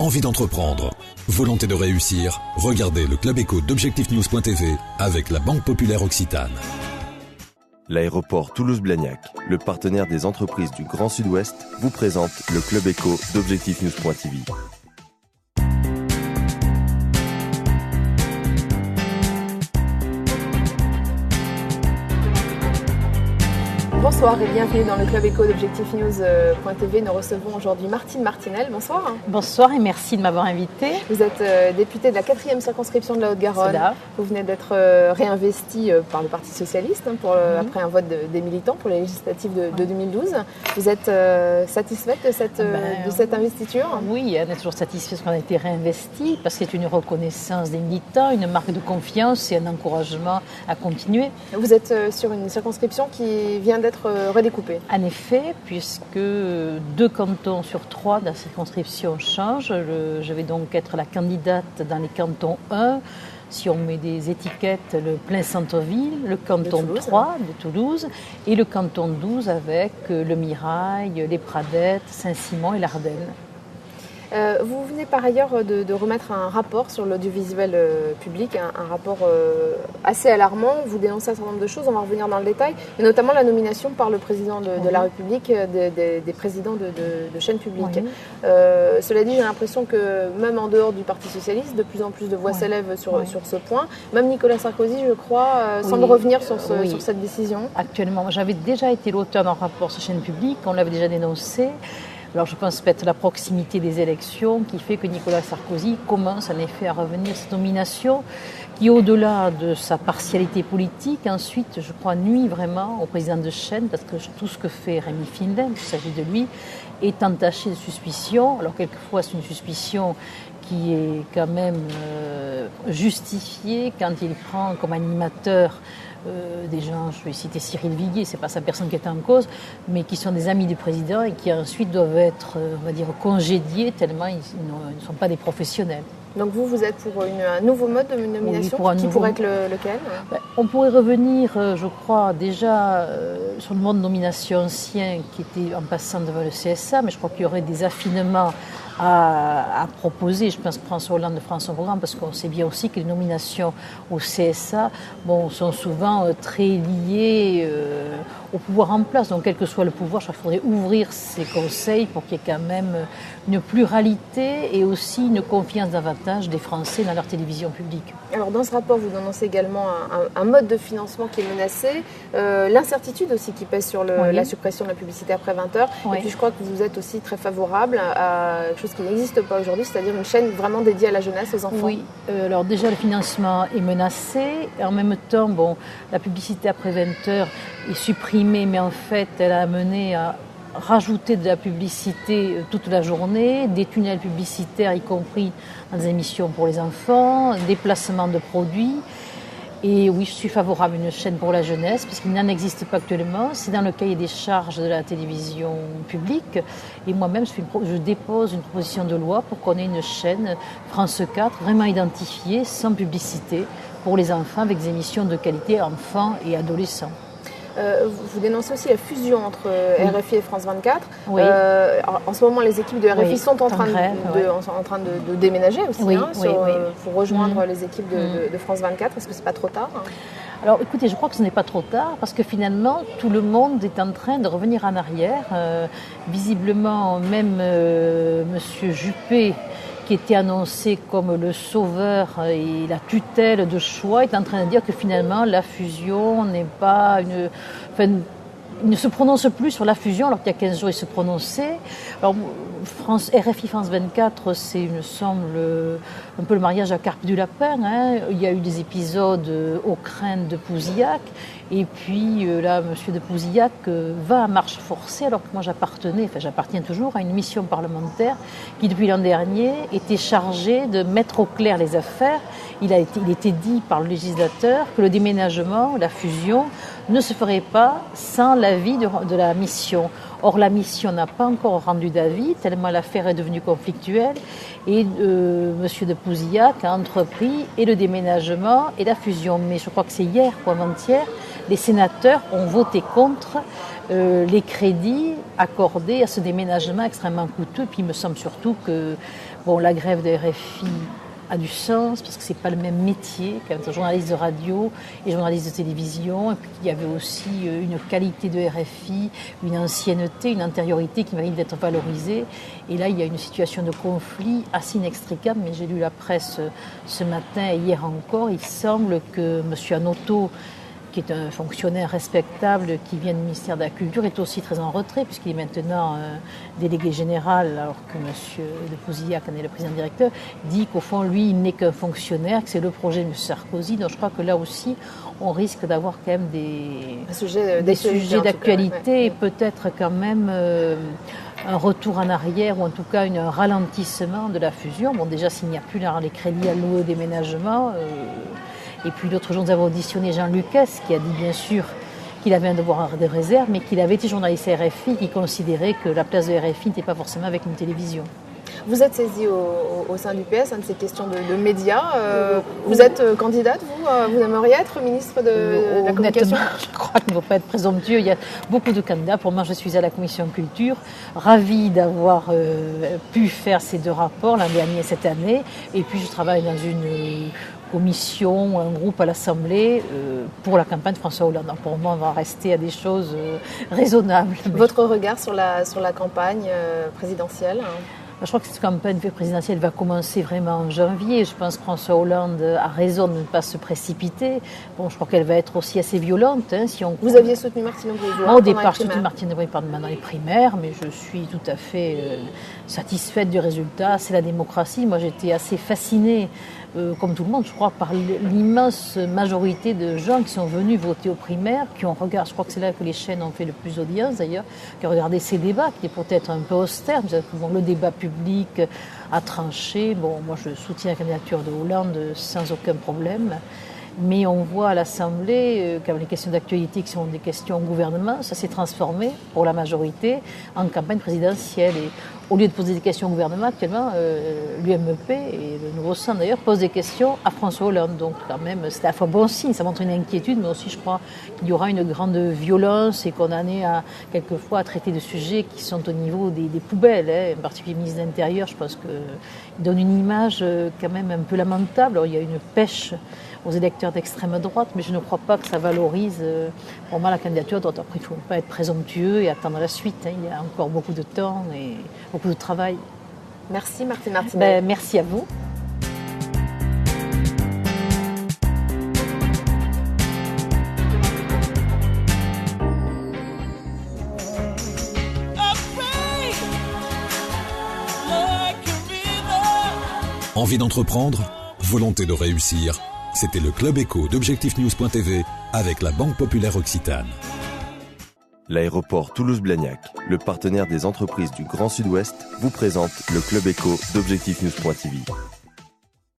envie d'entreprendre, volonté de réussir, regardez le Club Éco d'Objectifnews.tv avec la Banque Populaire Occitane. L'aéroport Toulouse-Blagnac, le partenaire des entreprises du Grand Sud-Ouest, vous présente le Club Éco d'Objectifnews.tv. Bonsoir et bienvenue dans le Club Éco d'Objectifnews.tv. Nous recevons aujourd'hui Martine Martinel. Bonsoir. Bonsoir et merci de m'avoir invitée. Vous êtes députée de la 4e circonscription de la Haute-Garonne. Vous venez d'être réinvestie par le Parti Socialiste après un vote des militants pour les législatives de 2012. Vous êtes satisfaite de cette investiture? Oui, on est toujours satisfaite parce qu'on a été réinvesti, parce que c'est une reconnaissance des militants, une marque de confiance et un encouragement à continuer. Vous êtes sur une circonscription qui vient d'être redécoupée. En effet, puisque 2 cantons sur 3 de la circonscription changent. Je vais donc être la candidate dans les cantons 1, si on met des étiquettes, le plein centre-ville, le canton 3 de Toulouse et le canton 12 avec le Mirail, les Pradettes, Saint-Simon et l'Ardenne. Vous venez par ailleurs de remettre un rapport sur l'audiovisuel public, un rapport assez alarmant. Vous dénoncez un certain nombre de choses, on va revenir dans le détail, mais notamment la nomination par le président de la République des présidents de chaînes publiques. Oui. Cela dit, j'ai l'impression que même en dehors du Parti Socialiste, de plus en plus de voix s'élèvent sur ce point. Même Nicolas Sarkozy, je crois, semble revenir sur cette décision. Actuellement, j'avais déjà été l'auteur d'un rapport sur chaîne publique, on l'avait déjà dénoncé. Alors je pense peut-être la proximité des élections qui fait que Nicolas Sarkozy commence en effet à revenir cette nomination qui, au-delà de sa partialité politique, ensuite, je crois, nuit vraiment au président de chaîne parce que tout ce que fait Rémi Finlen, il s'agit de lui, est entaché de suspicion. Alors quelquefois c'est une suspicion qui est quand même justifiée quand il prend comme animateur des gens, je vais citer Cyril Viguier, c'est pas sa personne qui est en cause, mais qui sont des amis du président et qui ensuite doivent être, on va dire, congédiés tellement ils ne sont pas des professionnels. Donc vous êtes pour un nouveau mode de nomination qui pourrait être lequel? On pourrait revenir, je crois, déjà sur le mode de nomination ancien qui était en passant devant le CSA, mais je crois qu'il y aurait des affinements à proposer. Je pense que François Hollande de France Programme, parce qu'on sait bien aussi que les nominations au CSA sont souvent très liées au pouvoir en place. Donc quel que soit le pouvoir, je crois qu'il faudrait ouvrir ces conseils pour qu'il y ait quand même une pluralité et aussi une confiance davantage des Français dans leur télévision publique. Alors dans ce rapport, vous dénoncez également un mode de financement qui est menacé, l'incertitude aussi qui pèse sur la suppression de la publicité après 20h. Et puis je crois que vous êtes aussi très favorable à quelque chose qui n'existe pas aujourd'hui, c'est-à-dire une chaîne vraiment dédiée à la jeunesse, aux enfants. Oui, alors déjà le financement est menacé. Et en même temps, la publicité après 20h est supprimée, mais en fait elle a amené à rajouter de la publicité toute la journée, des tunnels publicitaires, y compris dans des émissions pour les enfants, des placements de produits. Et oui, je suis favorable à une chaîne pour la jeunesse, puisqu'il n'en existe pas actuellement. C'est dans le cahier des charges de la télévision publique. Et moi-même, je dépose une proposition de loi pour qu'on ait une chaîne France 4 vraiment identifiée, sans publicité, pour les enfants, avec des émissions de qualité enfants et adolescents. Vous dénoncez aussi la fusion entre RFI et France 24. Oui. En ce moment, les équipes de RFI sont en train de déménager aussi pour rejoindre les équipes de France 24. Est-ce que c'est pas trop tard? Alors écoutez, je crois que ce n'est pas trop tard parce que finalement tout le monde est en train de revenir en arrière. Visiblement même Monsieur Juppé, qui était annoncé comme le sauveur et la tutelle de choix, est en train de dire que finalement la fusion n'est pas il ne se prononce plus sur la fusion alors qu'il y a 15 jours il se prononçait. Alors RFI France 24, c'est, il me semble, un peu le mariage à Carpe du Lapin. Il y a eu des épisodes aux craintes de Pouzillac. Et puis là, M. de Pouzillac va à marche forcée alors que moi j'appartiens toujours à une mission parlementaire qui depuis l'an dernier était chargée de mettre au clair les affaires. Il était dit par le législateur que le déménagement, la fusion, ne se ferait pas sans l'avis de la mission. Or, la mission n'a pas encore rendu d'avis, tellement l'affaire est devenue conflictuelle. Et M. de Pouzillac a entrepris et le déménagement et la fusion. Mais je crois que c'est hier ou avant-hier, les sénateurs ont voté contre les crédits accordés à ce déménagement extrêmement coûteux. Puis il me semble surtout que la grève de RFI a du sens parce que c'est pas le même métier qu'un journaliste de radio et journaliste de télévision. Et puis il y avait aussi une qualité de RFI, une ancienneté, une antériorité qui mérite d'être valorisée. Et là, il y a une situation de conflit assez inextricable. Mais j'ai lu la presse ce matin et hier encore. Il semble que M. Hanoteau, qui est un fonctionnaire respectable qui vient du ministère de la Culture, est aussi très en retrait puisqu'il est maintenant délégué général alors que M. de Pouzillac en est le président directeur, dit qu'au fond, lui, il n'est qu'un fonctionnaire, que c'est le projet de M. Sarkozy. Donc je crois que là aussi, on risque d'avoir quand même des sujets d'actualité et peut-être quand même un retour en arrière ou en tout cas un ralentissement de la fusion. Bon, déjà, s'il n'y a plus les crédits alloués au déménagement... Et puis l'autre jour, nous avons auditionné Jean Lucas, qui a dit bien sûr qu'il avait un devoir de réserve, mais qu'il avait été journaliste à RFI, qui considérait que la place de RFI n'était pas forcément avec une télévision. Vous êtes saisi au sein du PS de ces questions de médias. Vous êtes candidate, vous aimeriez être ministre de la Communication? Honnêtement, je crois qu'il ne faut pas être présomptueux. Il y a beaucoup de candidats. Pour moi, je suis à la Commission Culture, ravie d'avoir pu faire ces 2 rapports l'an dernier et cette année. Et puis, je travaille dans une commission, un groupe à l'Assemblée pour la campagne de François Hollande. Donc pour moi, on va rester à des choses raisonnables. Votre regard sur la campagne présidentielle? Je crois que cette campagne présidentielle va commencer vraiment en janvier. Je pense que François Hollande a raison de ne pas se précipiter. Bon, je crois qu'elle va être aussi assez violente. Vous aviez soutenu Martine Aubry? Au départ, je soutenais Martine Aubry dans les primaires, mais je suis tout à fait satisfaite du résultat. C'est la démocratie. Moi, j'étais assez fascinée, comme tout le monde, je crois, par l'immense majorité de gens qui sont venus voter aux primaires, qui ont regardé, je crois que c'est là que les chaînes ont fait le plus d'audience d'ailleurs, qui ont regardé ces débats, qui étaient peut-être un peu austères. Bon, le débat public a tranché. Bon, moi, je soutiens la candidature de Hollande sans aucun problème. Mais on voit à l'Assemblée, quand les questions d'actualité qui sont des questions au gouvernement, ça s'est transformé, pour la majorité, en campagne présidentielle. Et au lieu de poser des questions au gouvernement, actuellement, l'UMP et le Nouveau Centre d'ailleurs posent des questions à François Hollande. Donc quand même, c'est à la fois bon signe, ça montre une inquiétude, mais aussi je crois qu'il y aura une grande violence et qu'on en est quelquefois à traiter de sujets qui sont au niveau des poubelles. En particulier le ministre de l'Intérieur, je pense qu'il donne une image quand même un peu lamentable. Alors, il y a une pêche aux électeurs d'extrême droite, mais je ne crois pas que ça valorise. Pour moi, la candidature doit, après, il ne faut pas être présomptueux et attendre la suite. Il y a encore beaucoup de temps et beaucoup de travail. Merci Martine Martinet. Merci à vous. Envie d'entreprendre? Volonté de réussir? C'était le Club Éco d'Objectif-News.tv avec la Banque Populaire Occitane. L'aéroport Toulouse-Blagnac, le partenaire des entreprises du Grand Sud-Ouest, vous présente le Club Éco d'Objectif-News.tv.